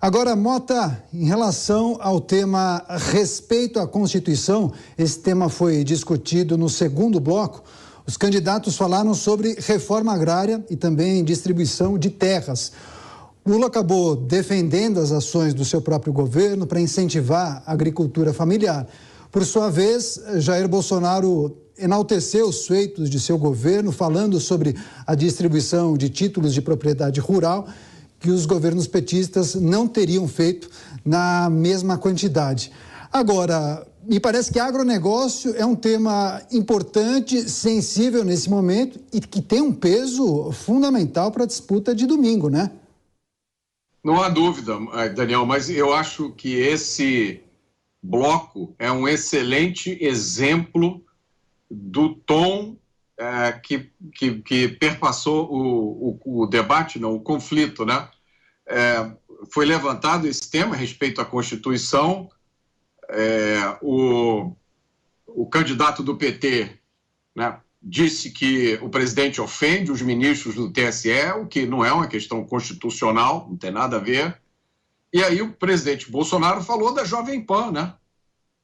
Agora, Mota, em relação ao tema respeito à Constituição, esse tema foi discutido no segundo bloco. Os candidatos falaram sobre reforma agrária e também distribuição de terras. Lula acabou defendendo as ações do seu próprio governo para incentivar a agricultura familiar. Por sua vez, Jair Bolsonaro enalteceu os feitos de seu governo, falando sobre a distribuição de títulos de propriedade rural que os governos petistas não teriam feito na mesma quantidade. Agora, me parece que agronegócio é um tema importante, sensível nesse momento e que tem um peso fundamental para a disputa de domingo, né? Não há dúvida, Daniel, mas eu acho que esse bloco é um excelente exemplo do tom que perpassou o debate, não, o conflito, né? Foi levantado esse tema a respeito à Constituição. O candidato do PT, né, disse que o presidente ofende os ministros do TSE, o que não é uma questão constitucional, não tem nada a ver. E aí o presidente Bolsonaro falou da Jovem Pan, né?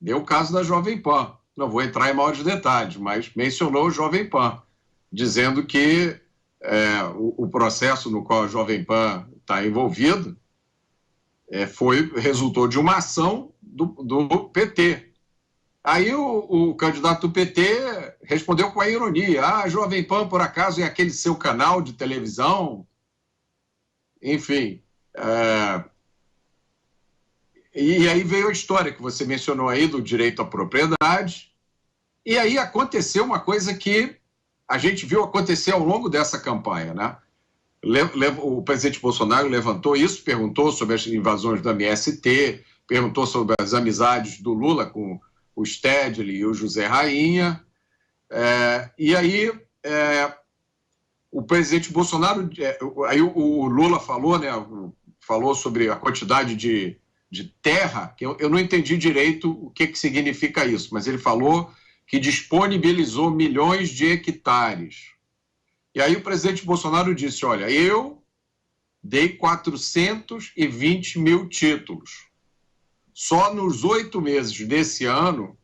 Deu o caso da Jovem Pan. Não vou entrar em maiores detalhes, mas mencionou o Jovem Pan, dizendo que o processo no qual a Jovem Pan está envolvido resultou de uma ação do PT. Aí o candidato do PT respondeu com a ironia: a Jovem Pan, por acaso, é aquele seu canal de televisão? Enfim. E aí veio a história que você mencionou aí do direito à propriedade. E aí aconteceu uma coisa que a gente viu acontecer ao longo dessa campanha, né? O presidente Bolsonaro levantou isso, perguntou sobre as invasões do MST, perguntou sobre as amizades do Lula com o Stedley e o José Rainha. E aí o presidente Bolsonaro, aí o Lula falou, né, falou sobre a quantidade de terra, que eu não entendi direito o que significa isso, mas ele falou que disponibilizou milhões de hectares. E aí o presidente Bolsonaro disse: olha, eu dei 420 mil títulos. Só nos 8 meses desse ano,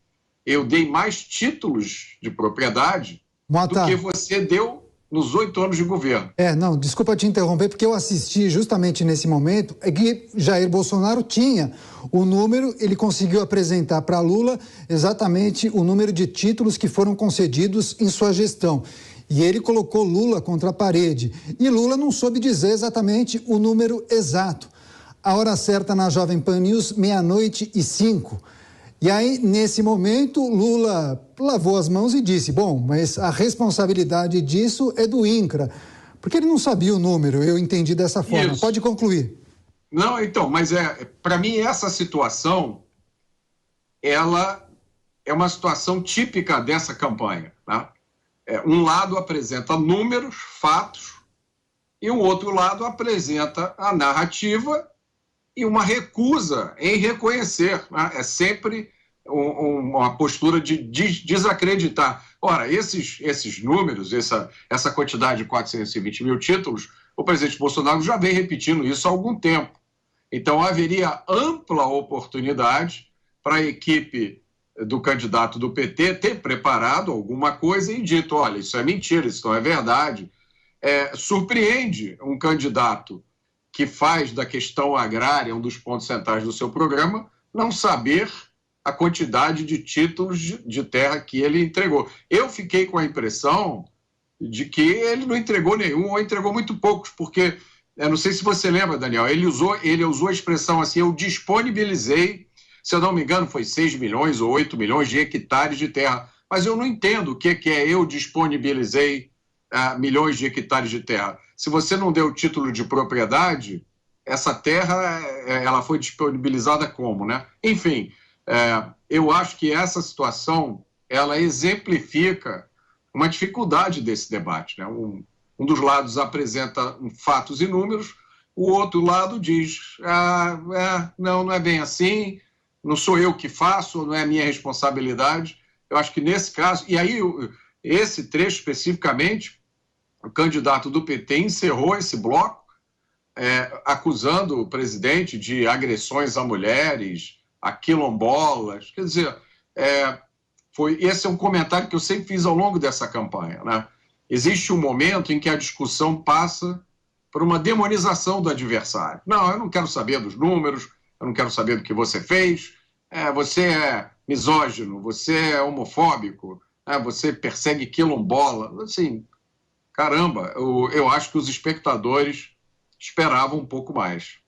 eu dei mais títulos de propriedade do que você deu nos 8 anos de governo. Não, desculpa te interromper, porque eu assisti justamente nesse momento, que Jair Bolsonaro tinha o número, ele conseguiu apresentar para Lula exatamente o número de títulos que foram concedidos em sua gestão. E ele colocou Lula contra a parede. E Lula não soube dizer exatamente o número exato. A hora certa na Jovem Pan News, 00:05. E aí, nesse momento, Lula lavou as mãos e disse: bom, mas a responsabilidade disso é do INCRA. Porque ele não sabia o número, eu entendi dessa forma. Isso. Pode concluir. Não, então, mas para mim essa situação, ela é uma situação típica dessa campanha, né? Um lado apresenta números, fatos, e o outro lado apresenta a narrativa e uma recusa em reconhecer, né? É sempre uma postura de desacreditar. Ora, esses números, essa quantidade de 420 mil títulos, o presidente Bolsonaro já vem repetindo isso há algum tempo. Então, haveria ampla oportunidade para a equipe do candidato do PT ter preparado alguma coisa e dito: olha, isso é mentira, isso não é verdade. Surpreende um candidato que faz da questão agrária um dos pontos centrais do seu programa não saber a quantidade de títulos de terra que ele entregou. Eu fiquei com a impressão de que ele não entregou nenhum ou entregou muito poucos, porque, eu não sei se você lembra, Daniel, ele usou a expressão assim: eu disponibilizei, se eu não me engano, foi 6 milhões ou 8 milhões de hectares de terra. Mas eu não entendo o que é eu disponibilizei milhões de hectares de terra. Se você não deu título de propriedade, essa terra ela foi disponibilizada como, né? Enfim, eu acho que essa situação ela exemplifica uma dificuldade desse debate, né? Um dos lados apresenta fatos e números, o outro lado diz: não é bem assim, não sou eu que faço, não é minha responsabilidade. Eu acho que nesse caso, e aí esse trecho especificamente, o candidato do PT encerrou esse bloco acusando o presidente de agressões a mulheres, a quilombolas. Quer dizer, esse é um comentário que eu sempre fiz ao longo dessa campanha, né? Existe um momento em que a discussão passa por uma demonização do adversário. Não, eu não quero saber dos números, eu não quero saber do que você fez, você é misógino, você é homofóbico, você persegue quilombola. Assim, caramba, eu acho que os espectadores esperavam um pouco mais.